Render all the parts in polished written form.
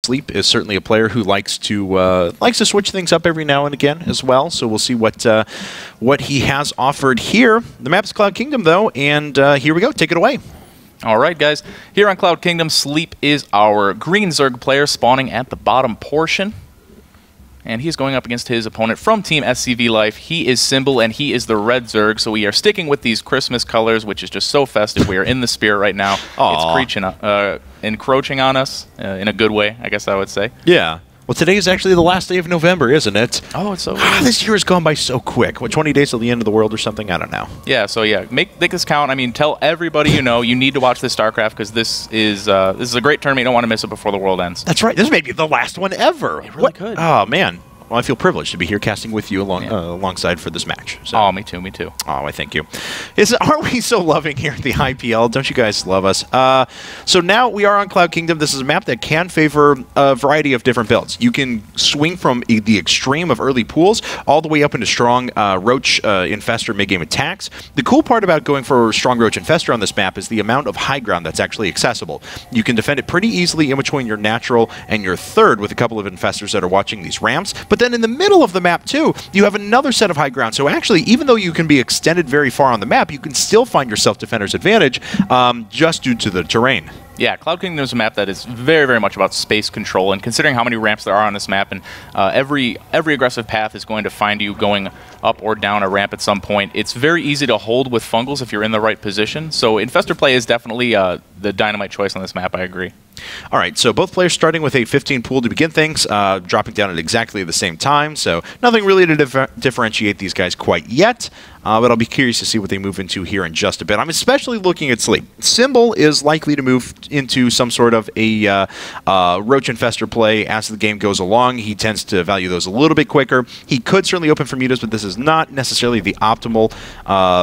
Sleep is certainly a player who likes to switch things up every now and again as well. So we'll see what he has offered here. The map is Cloud Kingdom, though, and here we go. Take it away. All right, guys. Here on Cloud Kingdom, Sleep is our green Zerg player spawning at the bottom portion. And he's going up against his opponent from Team SCV Life. He is Symbol, and he is the red Zerg. So we are sticking with these Christmas colors, which is just so festive. We are in the spirit right now. Aww. It's encroaching on us in a good way, I guess I would say. Yeah. Well, today is actually the last day of November, isn't it? Oh, it's so this year has gone by so quick. What, 20 days till the end of the world or something? I don't know. Yeah, so yeah, make this count. I mean, tell everybody you know you need to watch this StarCraft because this is a great tournament. You don't want to miss it before the world ends. That's right. This may be the last one ever. It really could. Oh, man. Well, I feel privileged to be here casting with you alongside for this match. So. Oh, me too, me too. Oh, I thank you. Aren't we so loving here at the IPL? Don't you guys love us? So now we are on Cloud Kingdom. This is a map that can favor a variety of different builds. You can swing from the extreme of early pools all the way up into strong Roach Infestor mid-game attacks. The cool part about going for strong Roach Infestor on this map is the amount of high ground that's actually accessible. You can defend it pretty easily in between your natural and your third with a couple of Infestors that are watching these ramps. But then in the middle of the map, too, you have another set of high ground. So actually, even though you can be extended very far on the map, you can still find your self-defender's advantage just due to the terrain. Yeah, Cloud Kingdom is a map that is very, very much about space control, and considering how many ramps there are on this map, and every aggressive path is going to find you going up or down a ramp at some point, it's very easy to hold with Fungals if you're in the right position. So Infestor play is definitely the dynamite choice on this map, I agree. All right, so both players starting with a 15 pool to begin things, dropping down at exactly the same time, so nothing really to differentiate these guys quite yet, but I'll be curious to see what they move into here in just a bit. I'm especially looking at Sleep. Symbol is likely to move into some sort of a Roach Infestor play as the game goes along. He tends to value those a little bit quicker. He could certainly open for Mutas, but this is not necessarily the optimal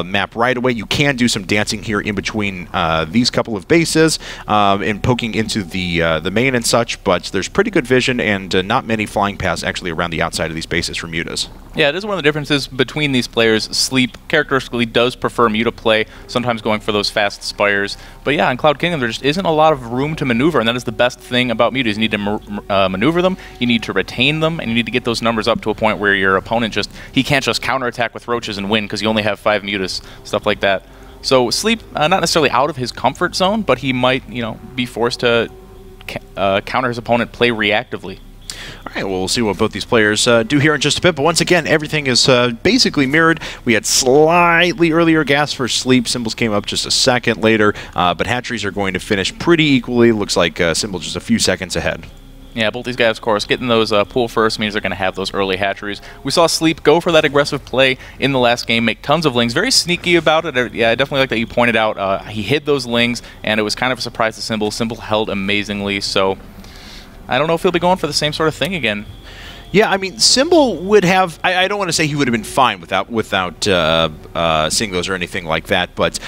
map right away. You can do some dancing here in between these couple of bases and poking into the main and such, but there's pretty good vision and not many flying paths actually around the outside of these bases for Mutas. Yeah, it is one of the differences between these players. Sleep characteristically does prefer Muta play, sometimes going for those fast spires. But yeah, in Cloud Kingdom, there just isn't a lot of room to maneuver, and that is the best thing about Mutas. You need to maneuver them, you need to retain them, and you need to get those numbers up to a point where your opponent he can't just counterattack with Roaches and win because you only have 5 Mutas, stuff like that. So Sleep, not necessarily out of his comfort zone, but he might, be forced to counter his opponent, play reactively. All right, well, we'll see what both these players do here in just a bit. But once again, everything is basically mirrored. We had slightly earlier gas for Sleep. Symbols came up just a second later, but hatcheries are going to finish pretty equally. Looks like Symbol just a few seconds ahead. Yeah, both these guys, of course, getting those pool first means they're going to have those early hatcheries. We saw Sleep go for that aggressive play in the last game, make tons of lings. Very sneaky about it. Yeah, I definitely like that you pointed out. He hid those lings, and it was kind of a surprise to Symbol. Symbol held amazingly, so I don't know if he'll be going for the same sort of thing again. Yeah, I mean, Symbol would have... I don't want to say he would have been fine without seeing those or anything like that, but,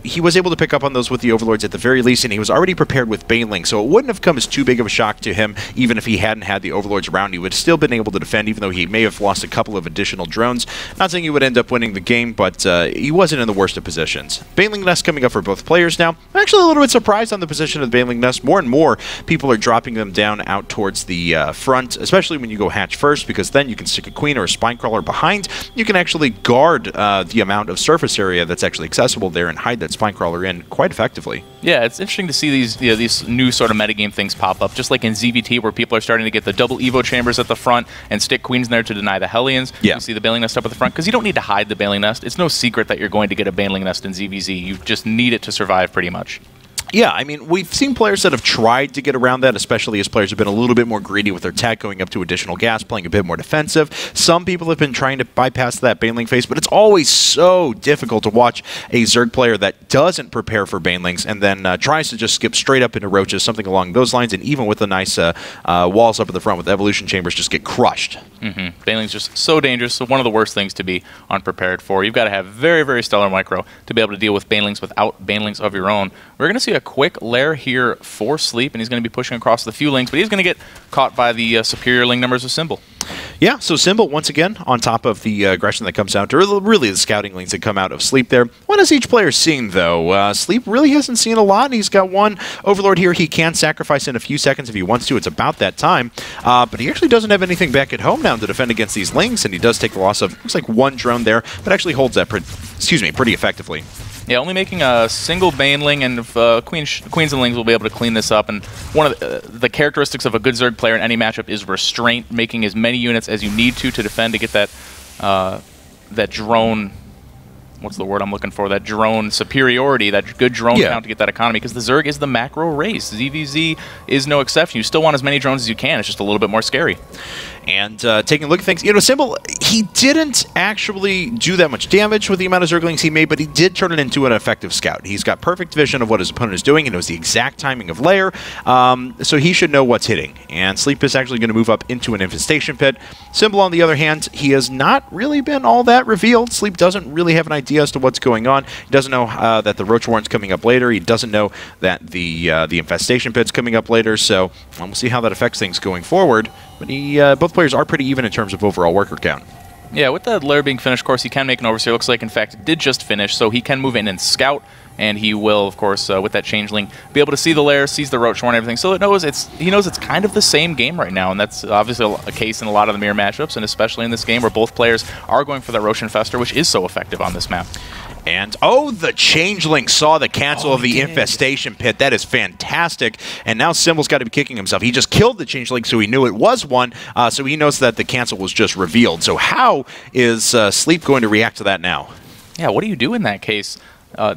he was able to pick up on those with the Overlords at the very least, and he was already prepared with Baneling, so it wouldn't have come as too big of a shock to him, even if he hadn't had the Overlords around. He would have still been able to defend, even though he may have lost a couple of additional drones. Not saying he would end up winning the game, but he wasn't in the worst of positions. Baneling Nest coming up for both players now. I'm actually a little bit surprised on the position of the Baneling Nest. More and more people are dropping them down out towards the front, especially when you go hatch first, because then you can stick a queen or a Spinecrawler behind. You can actually guard the amount of surface area that's actually accessible there and hide that Spinecrawler in quite effectively. Yeah, it's interesting to see these new sort of metagame things pop up, just like in ZVT, where people are starting to get the double Evo chambers at the front and stick queens in there to deny the Hellions. Yeah. You see the Baneling Nest up at the front, because you don't need to hide the Baneling Nest. It's no secret that you're going to get a Baneling Nest in ZVZ. You just need it to survive, pretty much. Yeah, I mean, we've seen players that have tried to get around that, especially as players have been a little bit more greedy with their tech, going up to additional gas, playing a bit more defensive. Some people have been trying to bypass that Baneling phase, but it's always so difficult to watch a Zerg player that doesn't prepare for Banelings and then tries to just skip straight up into Roaches, something along those lines, and even with the nice walls up at the front with Evolution Chambers, just get crushed. Baneling's just so dangerous, so one of the worst things to be unprepared for. You've got to have very, very stellar micro to be able to deal with Banelings without Banelings of your own. We're going to see a quick lair here for Sleep, and he's going to be pushing across the few links, but he's going to get caught by the superior ling numbers of Symbol. Yeah, so Symbol, once again, on top of the aggression that comes out, or really the scouting links that come out of Sleep there. What has each player seen, though? Sleep really hasn't seen a lot. He's got one Overlord here he can sacrifice in a few seconds if he wants to. It's about that time. But he actually doesn't have anything back at home now to defend against these links, and he does take the loss of, looks like, one drone there, but actually holds that, pretty effectively. Yeah, only making a single Baneling, and Queens and Lings will be able to clean this up. And one of the characteristics of a good Zerg player in any matchup is restraint, making as many units as you need to defend to get that that drone. What's the word I'm looking for? That drone superiority, that good drone count to get that economy, because the Zerg is the macro race. ZVZ is no exception. You still want as many drones as you can. It's just a little bit more scary. And taking a look at things, Symbol, he didn't actually do that much damage with the amount of Zerglings he made, but he did turn it into an effective scout. He's got perfect vision of what his opponent is doing. He knows the exact timing of lair, so he should know what's hitting. And Sleep is actually going to move up into an infestation pit. Symbol, on the other hand, he has not really been all that revealed. Sleep doesn't really have an idea as to what's going on. He doesn't know that the Roach Warren's coming up later. He doesn't know that the infestation pit's coming up later, so we'll see how that affects things going forward. But both players are pretty even in terms of overall worker count. Yeah, with that lair being finished, of course, he can make an overseer. Looks like, in fact, it did just finish, so he can move in and scout, and he will, of course, with that changeling, be able to see the lair, sees the Roach Warren and everything. So he knows it's kind of the same game right now, and that's obviously a case in a lot of the mirror matchups, and especially in this game where both players are going for that Roach Infestor, which is so effective on this map. And, the Changeling saw the cancel of the infestation pit. That is fantastic. And now Symbol's got to be kicking himself. He just killed the Changeling, so he knew it was one. So he knows that the cancel was just revealed. So how is Sleep going to react to that now? Yeah, what do you do in that case?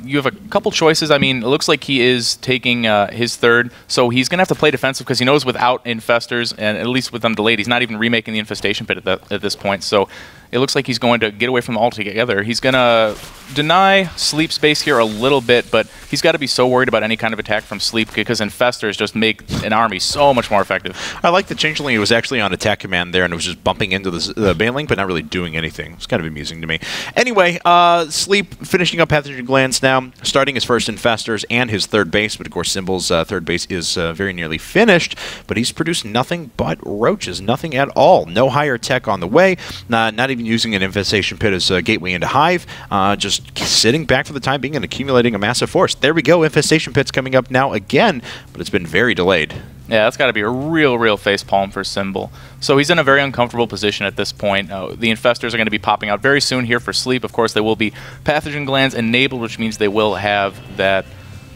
You have a couple choices. I mean, it looks like he is taking his third, so he's going to have to play defensive because he knows without infestors, and at least with them delayed, he's not even remaking the infestation pit at this point. So it looks like he's going to get away from them altogether. He's going to deny Sleep space here a little bit, but he's got to be so worried about any kind of attack from Sleep because infestors just make an army so much more effective. I like the Changeling. It was actually on attack command there, and it was just bumping into the Baneling, but not really doing anything. It's kind of amusing to me. Anyway, Sleep finishing up Pathogen Glands now, starting his first infestors and his third base, but of course Symbol's third base is very nearly finished, but he's produced nothing but roaches, nothing at all. No higher tech on the way, not even using an infestation pit as a gateway into Hive, just sitting back for the time being and accumulating a massive force. There we go, infestation pit's coming up now again, but it's been very delayed. Yeah, that's got to be a real face palm for Symbol. So he's in a very uncomfortable position at this point. The infestors are going to be popping out very soon here for Sleep. Of course, they will be Pathogen Glands enabled, which means they will have that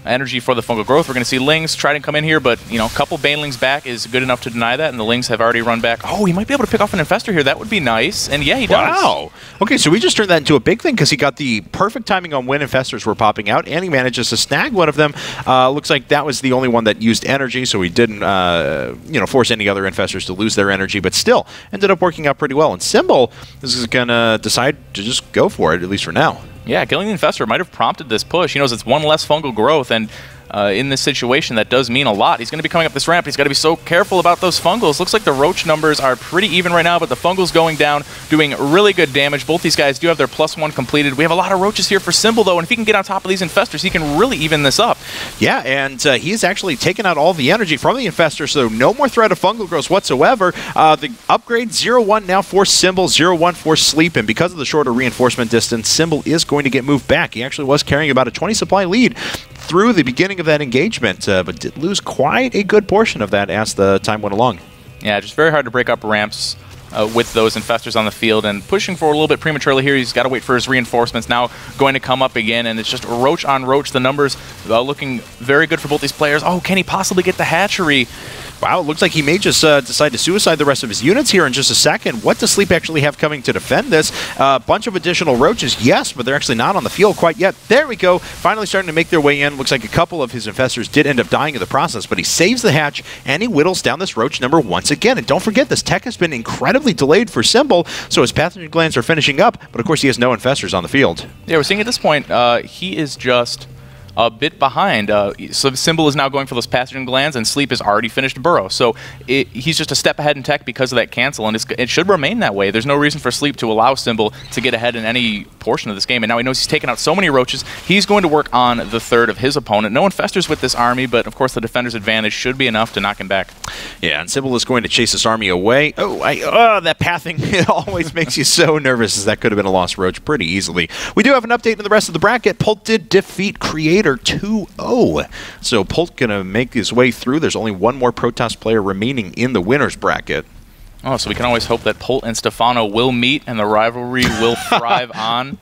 energy for the fungal growth. We're going to see Lings try to come in here, but, a couple Banelings back is good enough to deny that, and the Lings have already run back. Oh, he might be able to pick off an infestor here. That would be nice, and yeah, he does. Wow. Okay, so we just turned that into a big thing because he got the perfect timing on when infestors were popping out, and he manages to snag one of them. Looks like that was the only one that used energy, so he didn't, force any other infestors to lose their energy, but still ended up working out pretty well. And Symbol is going to decide to just go for it, at least for now. Yeah, killing the infestor might have prompted this push. He knows it's one less fungal growth, and in this situation, that does mean a lot. He's going to be coming up this ramp. He's got to be so careful about those fungals. Looks like the roach numbers are pretty even right now, but the fungals going down, doing really good damage. Both these guys do have their +1 completed. We have a lot of roaches here for Symbol, though, and if he can get on top of these infestors, he can really even this up. Yeah, and he's actually taken out all the energy from the infestor, so no more threat of fungal growth whatsoever. The upgrade 0-1 now for Symbol, 0-1 for Sleep, and because of the shorter reinforcement distance, Symbol is going to get moved back. He actually was carrying about a 20 supply lead through the beginning of that engagement, but did lose quite a good portion of that as the time went along. Yeah, just very hard to break up ramps with those infestors on the field, and pushing forward a little bit prematurely here. He's got to wait for his reinforcements. Now going to come up again, and it's just roach on roach. The numbers looking very good for both these players. Oh, can he possibly get the hatchery? Wow, it looks like he may just decide to suicide the rest of his units here in just a second. What does Sleep actually have coming to defend this? A bunch of additional roaches, yes, but they're actually not on the field quite yet. There we go. Finally starting to make their way in. Looks like a couple of his infestors did end up dying in the process, but he saves the hatch, and he whittles down this roach number once again. And don't forget, this tech has been incredibly delayed for Symbol, so his pathogen glands are finishing up, but of course he has no infestors on the field. Yeah, we're seeing at this point, he is just a bit behind. So Symbol is now going for those pathogen glands, and Sleep has already finished Burrow. So he's just a step ahead in tech because of that cancel, and it should remain that way. There's no reason for Sleep to allow Symbol to get ahead in any portion of this game, and now he knows he's taken out so many roaches. He's going to work on the third of his opponent. No infestors with this army, but of course the defender's advantage should be enough to knock him back. Yeah, and Symbol is going to chase this army away. Oh, that pathing, it always makes you so nervous, as that could have been a lost roach pretty easily. We do have an update in the rest of the bracket. Pult did defeat Creator 2-0. So Pult going to make his way through. There's only one more Protoss player remaining in the winner's bracket. Oh, so we can always hope that Pult and Stefano will meet and the rivalry will thrive on.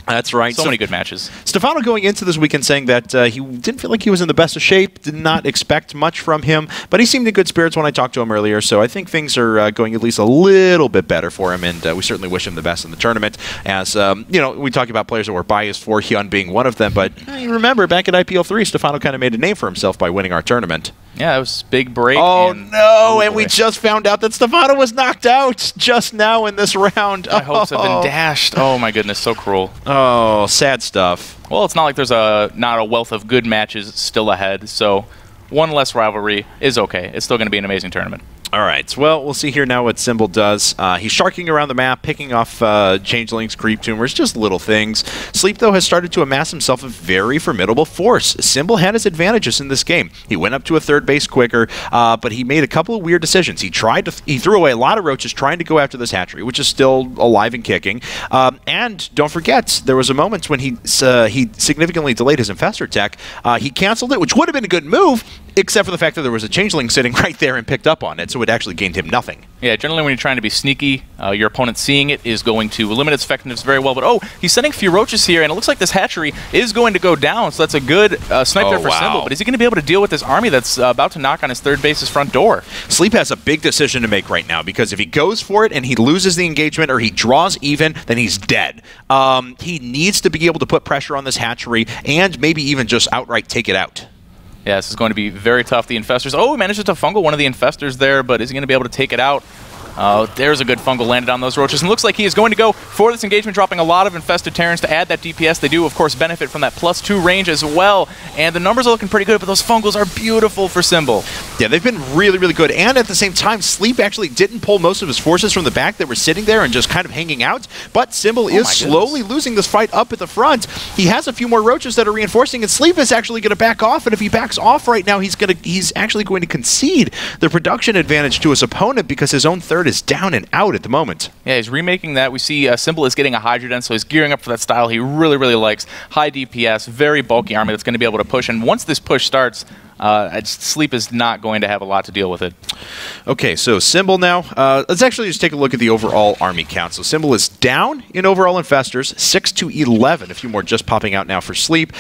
That's right. So many good matches. Stefano going into this weekend saying that he didn't feel like he was in the best of shape, did not expect much from him, but he seemed in good spirits when I talked to him earlier, so I think things are going at least a little bit better for him, and we certainly wish him the best in the tournament. As, you know, we talk about players that we're biased for, Hyun being one of them, but you remember back at IPL 3, Stefano kind of made a name for himself by winning our tournament. Yeah, it was a big break. Oh, no, and we just found out that Stefano was knocked out just now in this round. My hopes have been dashed. Oh, my goodness, so cruel. Oh, sad stuff. Well, it's not like there's not a wealth of good matches still ahead, so one less rivalry is okay. It's still going to be an amazing tournament. All right, well, we'll see here now what Symbol does. He's sharking around the map, picking off changelings, creep tumors, just little things. Sleep, though, has started to amass himself a very formidable force. Symbol had his advantages in this game. He went up to a third base quicker, but he made a couple of weird decisions. He threw away a lot of roaches trying to go after this hatchery, which is still alive and kicking. And don't forget, there was a moment when he significantly delayed his infestor tech. He canceled it, which would have been a good move, except for the fact that there was a changeling sitting right there and picked up on it, so it actually gained him nothing. Yeah, generally when you're trying to be sneaky, your opponent seeing it is going to limit its effectiveness very well. But oh, he's sending a few roaches here, and it looks like this hatchery is going to go down, so that's a good snipe there for Symbol. But is he going to be able to deal with this army that's about to knock on his third base's front door? Sleep has a big decision to make right now, because if he goes for it and he loses the engagement or he draws even, then he's dead. He needs to be able to put pressure on this hatchery and maybe even just outright take it out. Yeah, this is going to be very tough. The infestors. Oh, he manages to fungal one of the infestors there, but is he going to be able to take it out? There's a good fungal landed on those roaches. And looks like he is going to go for this engagement, dropping a lot of infested Terrans to add that DPS. They do, of course, benefit from that +2 range as well. And the numbers are looking pretty good, but those fungals are beautiful for Symbol. Yeah, they've been really, really good. And at the same time, Sleep actually didn't pull most of his forces from the back that were sitting there and just kind of hanging out. But Symbol is slowly losing this fight up at the front. He has a few more roaches that are reinforcing, and Sleep is actually going to back off. And if he backs off right now, he's actually going to concede the production advantage to his opponent, because his own third is down and out at the moment. Yeah, he's remaking that. We see Symbol is getting a Hydra Den, so he's gearing up for that style he really, really likes. High DPS, very bulky army that's going to be able to push. And once this push starts, Sleep is not going to have a lot to deal with it. Okay, so Symbol now. Let's actually just take a look at the overall army count. So Symbol is down in overall infestors, 6 to 11. A few more just popping out now for Sleep.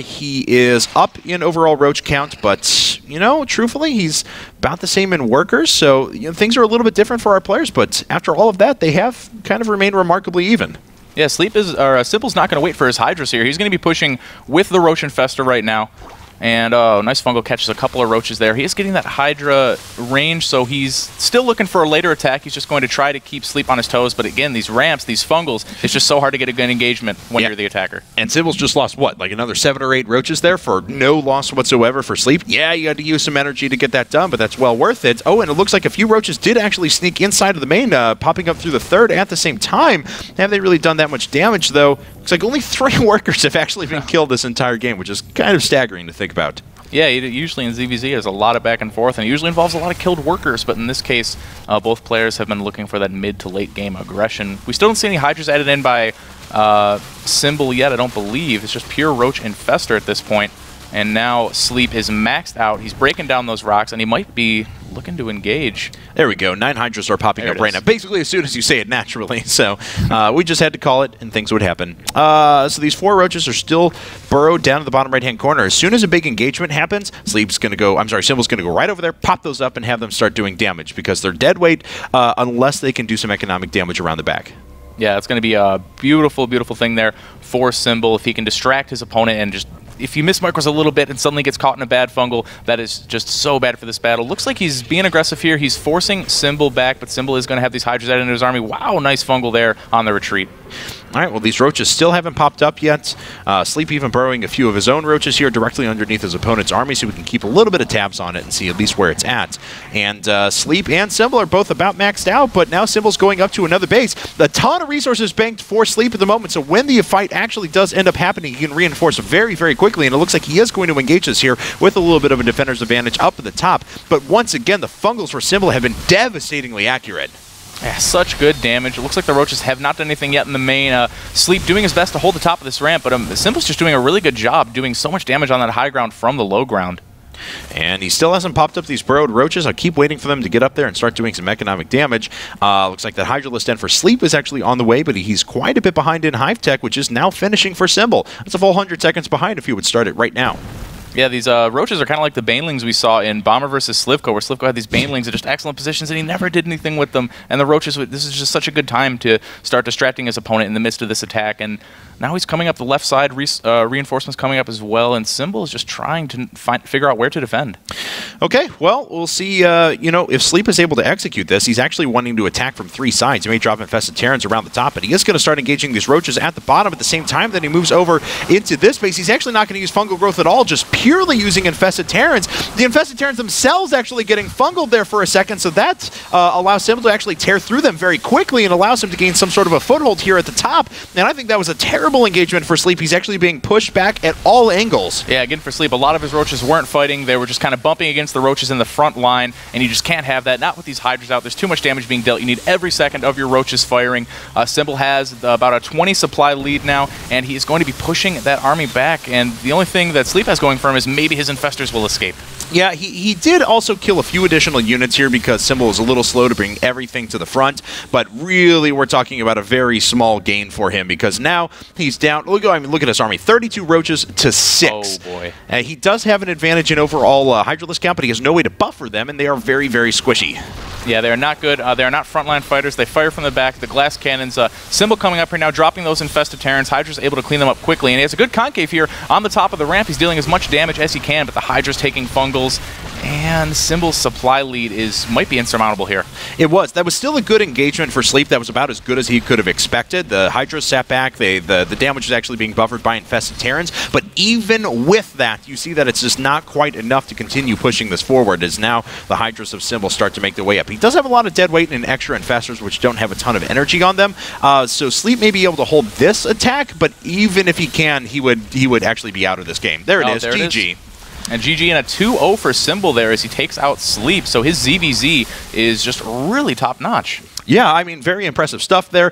He is up in overall roach count, but, you know, truthfully, he's about the same in workers. So, you know, things are a little bit different for our players, but after all of that, they have kind of remained remarkably even. Yeah, Symbol's not going to wait for his Hydras here. He's going to be pushing with the Roach Infestor right now. And nice fungal catches a couple of roaches there. He is getting that Hydra range, so he's still looking for a later attack. He's just going to try to keep Sleep on his toes. But again, these ramps, these fungals, it's just so hard to get a good engagement when you're the attacker. And Symbol's just lost, what, like another 7 or 8 roaches there for no loss whatsoever for Sleep? Yeah, you had to use some energy to get that done, but that's well worth it. Oh, and it looks like a few roaches did actually sneak inside of the main, popping up through the third at the same time. Haven't they really done that much damage, though? Looks like only 3 workers have actually been killed this entire game, which is kind of staggering to think about. Yeah, usually in ZVZ there's a lot of back and forth, and it usually involves a lot of killed workers, but in this case, both players have been looking for that mid to late game aggression. We still don't see any Hydras added in by Symbol yet, I don't believe. It's just pure Roach Infestor at this point. And now Sleep is maxed out. He's breaking down those rocks, and he might be looking to engage. There we go. 9 Hydras are popping up right now. Basically, as soon as you say it naturally. So we just had to call it, and things would happen. So these 4 roaches are still burrowed down to the bottom right-hand corner. As soon as a big engagement happens, Symbol's going to go right over there, pop those up, and have them start doing damage, because they're dead weight unless they can do some economic damage around the back. Yeah, it's going to be a beautiful, beautiful thing there for Symbol. If he can distract his opponent and just... If he mismicros a little bit and suddenly gets caught in a bad fungal, that is just so bad for this battle. Looks like he's being aggressive here. He's forcing Symbol back, but Symbol is going to have these Hydras added into his army. Wow, nice fungal there on the retreat. All right, well, these roaches still haven't popped up yet. Sleep even burrowing a few of his own roaches here directly underneath his opponent's army so we can keep a little bit of tabs on it and see at least where it's at. And Sleep and Symbol are both about maxed out, but now Symbol's going up to another base. A ton of resources banked for Sleep at the moment, so when the fight actually does end up happening, he can reinforce very, very quickly, and it looks like he is going to engage us here with a little bit of a defender's advantage up at the top. But once again, the fungals for Symbol have been devastatingly accurate. Yeah, such good damage. It looks like the roaches have not done anything yet in the main. Sleep doing his best to hold the top of this ramp, but Symbol's just doing a really good job doing so much damage on that high ground from the low ground. And he still hasn't popped up these burrowed roaches. I'll keep waiting for them to get up there and start doing some economic damage. Looks like that Hydralisk Den for Sleep is actually on the way, but he's quite a bit behind in Hive Tech, which is now finishing for Symbol. That's a full 100 seconds behind if you would start it right now. Yeah, these roaches are kind of like the banelings we saw in Bomber versus Slivko, where Slivko had these banelings in just excellent positions, and he never did anything with them. And the roaches, this is just such a good time to start distracting his opponent in the midst of this attack. And now he's coming up the left side, reinforcements coming up as well, and Symbol is just trying to figure out where to defend. Okay, well, we'll see, if Sleep is able to execute this. He's actually wanting to attack from 3 sides. He may drop Infested Terrans around the top, but he is going to start engaging these roaches at the bottom at the same time that he moves over into this base. He's actually not going to use Fungal Growth at all, just purely using Infested Terrans. The Infested Terrans themselves actually getting fungled there for a second, so that allows Symbol to actually tear through them very quickly and allows him to gain some sort of a foothold here at the top. And I think that was a terrible engagement for Sleep. He's actually being pushed back at all angles. Yeah, again, for Sleep, a lot of his roaches weren't fighting. They were just kind of bumping against the roaches in the front line, and you just can't have that. Not with these Hydras out. There's too much damage being dealt. You need every second of your roaches firing. Symbol has about a 20 supply lead now, and he is going to be pushing that army back, and the only thing that Sleep has going for him is maybe his Infestors will escape. Yeah, he did also kill a few additional units here because Symbol was a little slow to bring everything to the front, but really we're talking about a very small gain for him because now he's down. Look at his army, 32 roaches to 6. Oh boy. He does have an advantage in overall Hydralisk count, but he has no way to buffer them, and they are very, very squishy. Yeah, they are not good. They are not frontline fighters. They fire from the back. The glass cannons. Symbol coming up here now, dropping those Infested Terrans. Hydra's able to clean them up quickly, and he has a good concave here on the top of the ramp. He's dealing as much damage as he can, but the Hydra's taking fungals, and Symbol's supply lead might be insurmountable here. It was. That was still a good engagement for Sleep. That was about as good as he could have expected. The Hydra sat back. The damage was actually being buffered by Infested Terrans, but even with that, you see that it's just not quite enough to continue pushing this forward, as now the Hydras of Symbol start to make their way up. He does have a lot of dead weight and extra Infestors, which don't have a ton of energy on them, so Sleep may be able to hold this attack, but even if he can, he would actually be out of this game. There it is, GG. And GG in a 2-0 for Symbol there as he takes out Sleep, so his ZVZ is just really top-notch. Yeah, I mean, very impressive stuff there.